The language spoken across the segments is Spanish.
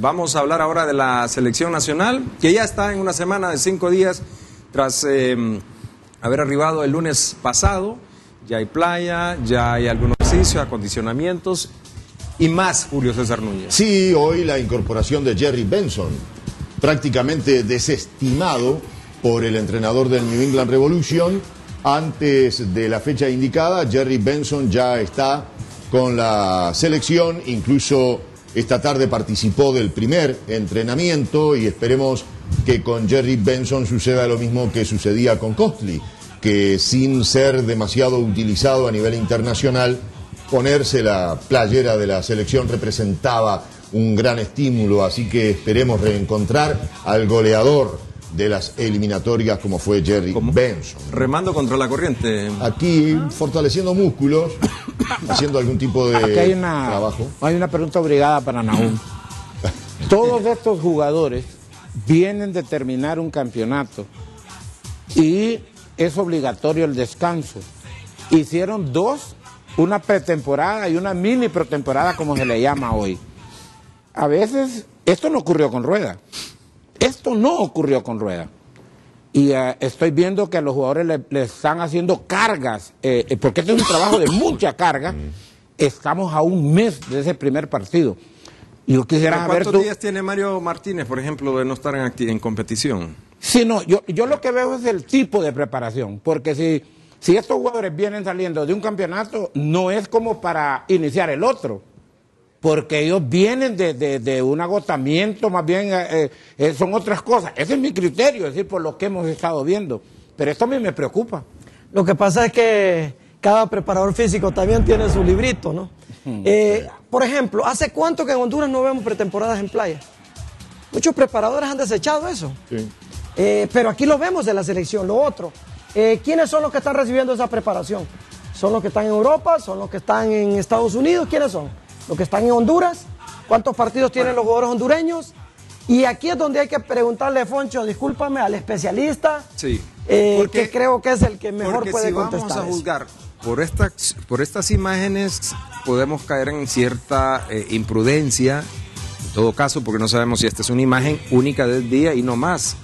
Vamos a hablar ahora de la selección nacional, que ya está en una semana de 5 días tras haber arribado el lunes pasado. Ya hay playa, ya hay algunos ejercicios, acondicionamientos y más, Julio César Núñez. Sí, hoy la incorporación de Jerry Benson, prácticamente desestimado por el entrenador del New England Revolution. Antes de la fecha indicada, Jerry Benson ya está con la selección, incluso esta tarde participó del primer entrenamiento y esperemos que con Jerry Benson suceda lo mismo que sucedía con Costly, que sin ser demasiado utilizado a nivel internacional, ponerse la playera de la selección representaba un gran estímulo, así que esperemos reencontrar al goleador de las eliminatorias como fue Jerry Benson. Remando contra la corriente. Aquí fortaleciendo músculos, haciendo algún tipo de trabajo. Hay una pregunta obligada para Nahum. Todos estos jugadores vienen de terminar un campeonato y es obligatorio el descanso. Hicieron dos, una pretemporada y una mini pretemporada, como se le llama hoy. A veces, esto no ocurrió con Rueda. Esto no ocurrió con Rueda. Y estoy viendo que a los jugadores le están haciendo cargas, porque este es un trabajo de mucha carga. Estamos a un mes de ese primer partido. Yo quisiera saber ¿Cuántos días tiene Mario Martínez, por ejemplo, de no estar en competición? Sí, no, yo lo que veo es el tipo de preparación, porque si estos jugadores vienen saliendo de un campeonato, no es como para iniciar el otro. Porque ellos vienen de un agotamiento, más bien son otras cosas. Ese es mi criterio, es decir, por lo que hemos estado viendo. Pero esto a mí me preocupa. Lo que pasa es que cada preparador físico también tiene su librito, ¿no? Por ejemplo, ¿hace cuánto que en Honduras no vemos pretemporadas en playa? Muchos preparadores han desechado eso. Sí. Pero aquí lo vemos de la selección. Lo otro, ¿quiénes son los que están recibiendo esa preparación? ¿Son los que están en Europa? ¿Son los que están en Estados Unidos? ¿Quiénes son? Los que están en Honduras, ¿cuántos partidos tienen los jugadores hondureños? Y aquí es donde hay que preguntarle, Foncho, discúlpame, al especialista, sí, que creo que es el que mejor puede contestar. Porque si vamos a juzgar por estas imágenes, podemos caer en cierta imprudencia, en todo caso, porque no sabemos si esta es una imagen única del día y no más,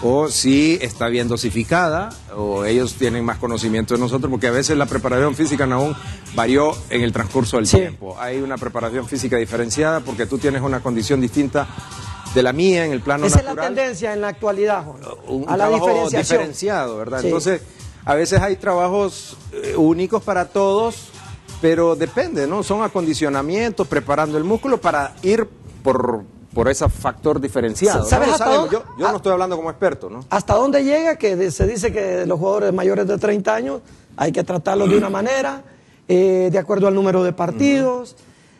o si está bien dosificada, o ellos tienen más conocimiento de nosotros, porque a veces la preparación física aún varió en el transcurso del tiempo. Hay una preparación física diferenciada porque tú tienes una condición distinta de la mía en el plano natural. Esa es la tendencia en la actualidad, Juan, a la diferenciado, ¿verdad? Sí. Entonces, a veces hay trabajos únicos para todos, pero depende, ¿no? Son acondicionamientos, preparando el músculo para ir por ese factor diferenciado. ¿Sabes no hasta dónde? Yo no estoy hablando como experto, ¿no? ¿Hasta dónde llega? Que se dice que los jugadores mayores de 30 años hay que tratarlos de una manera, de acuerdo al número de partidos.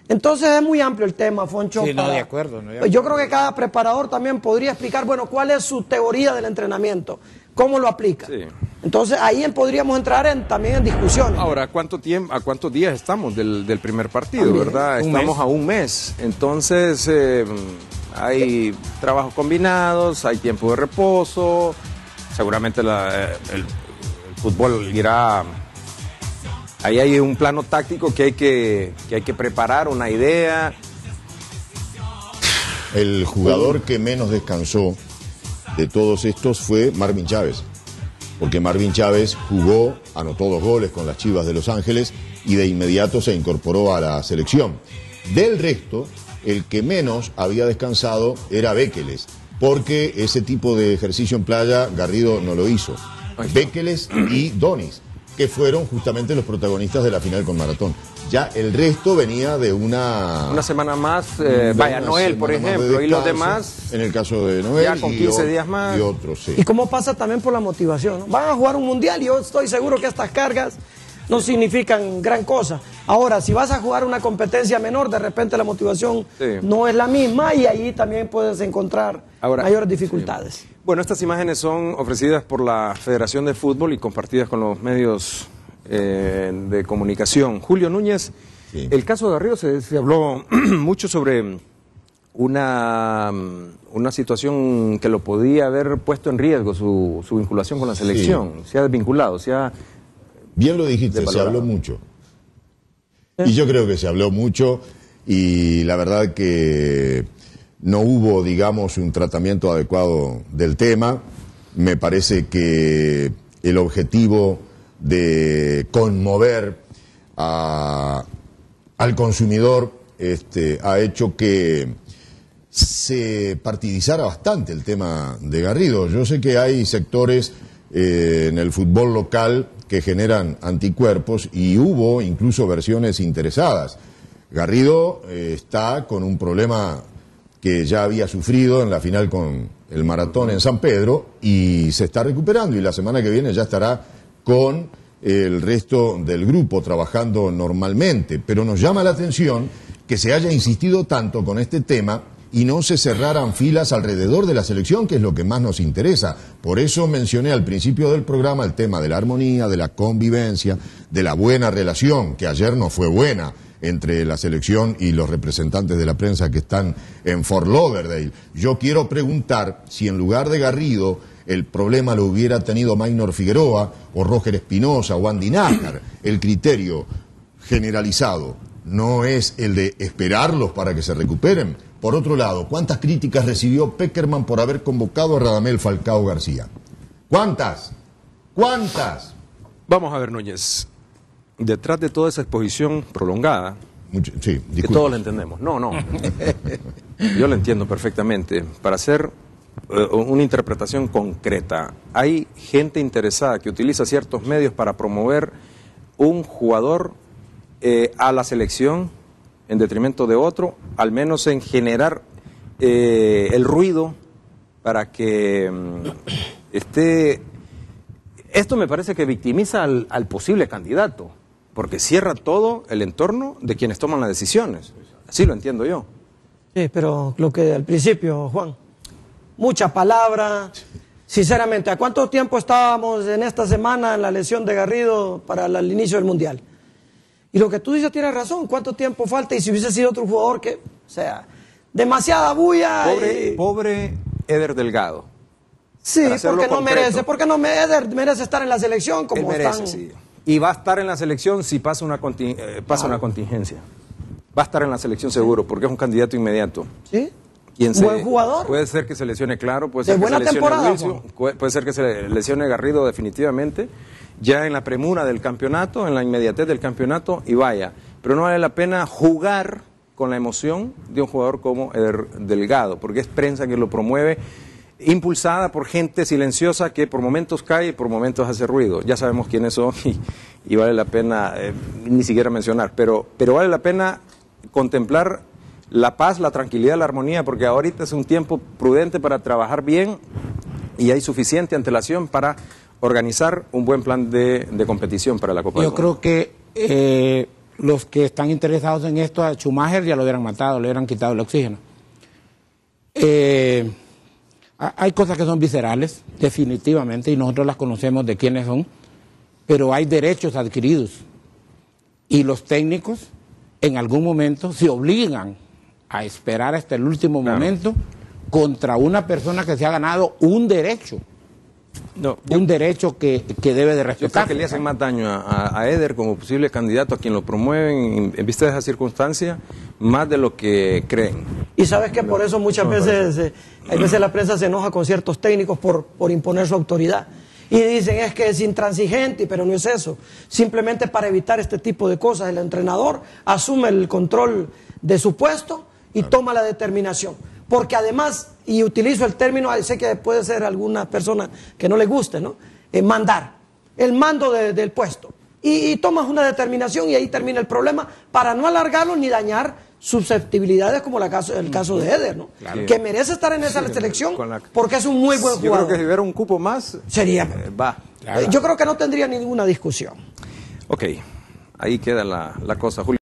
Entonces es muy amplio el tema, Foncho. Sí, no, de acuerdo. Yo creo que cada preparador también podría explicar, bueno, cuál es su teoría del entrenamiento, cómo lo aplica. Sí. Entonces ahí podríamos entrar también en discusiones. Ahora, ¿a cuántos días estamos del primer partido, también, verdad? Estamos a un mes. Entonces hay trabajos combinados, hay tiempo de reposo, seguramente el fútbol irá. Ahí hay un plano táctico que hay que preparar, una idea. El jugador que menos descansó de todos estos fue Marvin Chávez, porque Marvin Chávez jugó, anotó 2 goles con las Chivas de Los Ángeles y de inmediato se incorporó a la selección. Del resto, el que menos había descansado era Béqueles, porque ese tipo de ejercicio en playa Garrido no lo hizo. Béqueles y Donis, que fueron justamente los protagonistas de la final con Maratón. Ya el resto venía de una semana más, Noel, por ejemplo, y los demás, en el caso de Noel, ya con 15 días más. Y otros, sí. Y cómo pasa también por la motivación, ¿no? Van a jugar un mundial y yo estoy seguro que estas cargas no significan gran cosa. Ahora, si vas a jugar una competencia menor, de repente la motivación no es la misma y ahí también puedes encontrar mayores dificultades. Sí. Bueno, estas imágenes son ofrecidas por la Federación de Fútbol y compartidas con los medios de comunicación. Julio Núñez, el caso de Garrido se habló mucho sobre una situación que lo podía haber puesto en riesgo, su vinculación con la selección. Se ha desvinculado, Bien lo dijiste, se habló mucho. Y yo creo que se habló mucho y la verdad que no hubo, digamos, un tratamiento adecuado del tema. Me parece que el objetivo de conmover al consumidor ha hecho que se partidizara bastante el tema de Garrido. Yo sé que hay sectores en el fútbol local que generan anticuerpos y hubo incluso versiones interesadas. Garrido está con un problema que ya había sufrido en la final con el maratón en San Pedro y se está recuperando, y la semana que viene ya estará con el resto del grupo trabajando normalmente. Pero nos llama la atención que se haya insistido tanto con este tema y no se cerraran filas alrededor de la selección, que es lo que más nos interesa. Por eso mencioné al principio del programa el tema de la armonía, de la convivencia, de la buena relación, que ayer no fue buena entre la selección y los representantes de la prensa que están en Fort Lauderdale. Yo quiero preguntar si en lugar de Garrido el problema lo hubiera tenido Maynor Figueroa o Roger Espinosa o Andy Nájar. El criterio generalizado no es el de esperarlos para que se recuperen. Por otro lado, ¿cuántas críticas recibió Pekerman por haber convocado a Radamel Falcao García? ¿Cuántas? ¿Cuántas? Vamos a ver, Núñez. Detrás de toda esa exposición prolongada, Sí, que todos la entendemos. No. Yo la entiendo perfectamente. Para hacer una interpretación concreta, hay gente interesada que utiliza ciertos medios para promover un jugador a la selección en detrimento de otro, al menos en generar el ruido para que esté... Esto me parece que victimiza al posible candidato, porque cierra todo el entorno de quienes toman las decisiones. Así lo entiendo yo. Sí, pero lo que al principio, Juan, mucha palabra. Sinceramente, ¿a cuánto tiempo estábamos en esta semana en la lesión de Garrido para el inicio del Mundial? Y lo que tú dices tiene razón, ¿cuánto tiempo falta? Y si hubiese sido otro jugador que, o sea, demasiada bulla. Pobre Eder Delgado. Sí, porque Eder merece estar en la selección como merece, están. Sí. Y va a estar en la selección si pasa una contingencia. Va a estar en la selección seguro, porque es un candidato inmediato. ¿Sí? Buen jugador. Puede ser que se lesione Claro, puede ser de que buena se lesione temporada, Wilson, puede ser que se lesione Garrido definitivamente, ya en la premura del campeonato, en la inmediatez del campeonato, y vaya. Pero no vale la pena jugar con la emoción de un jugador como Eder Delgado, porque es prensa que lo promueve, impulsada por gente silenciosa que por momentos cae y por momentos hace ruido. Ya sabemos quiénes son y vale la pena ni siquiera mencionar, pero vale la pena contemplar la paz, la tranquilidad, la armonía, porque ahorita es un tiempo prudente para trabajar bien y hay suficiente antelación para organizar un buen plan de competición para la Copa del Mundo. Yo creo que los que están interesados en esto, a Schumacher ya lo hubieran matado, le hubieran quitado el oxígeno. Hay cosas que son viscerales, definitivamente, y nosotros las conocemos de quiénes son, pero hay derechos adquiridos. Y los técnicos, en algún momento, se obligan a esperar hasta el último momento contra una persona que se ha ganado un derecho. Un derecho que debe de respetar. Yo creo que le hacen más daño a Eder como posible candidato, a quien lo promueven en vista de esa circunstancia, más de lo que creen. Y sabes que por eso muchas veces, a veces la prensa se enoja con ciertos técnicos por imponer su autoridad. Y dicen es que es intransigente, pero no es eso. Simplemente para evitar este tipo de cosas, el entrenador asume el control de su puesto y toma la determinación. Porque además, y utilizo el término, sé que puede ser alguna persona que no le guste, ¿no? Mandar, el mando del puesto. Y tomas una determinación y ahí termina el problema para no alargarlo ni dañar susceptibilidades como el caso de Eder, ¿no? Claro. Que merece estar en esa selección porque es un muy buen jugador. Yo creo que si hubiera un cupo más, sería. Va. Yo creo que no tendría ninguna discusión. Ok, ahí queda la cosa, Julio.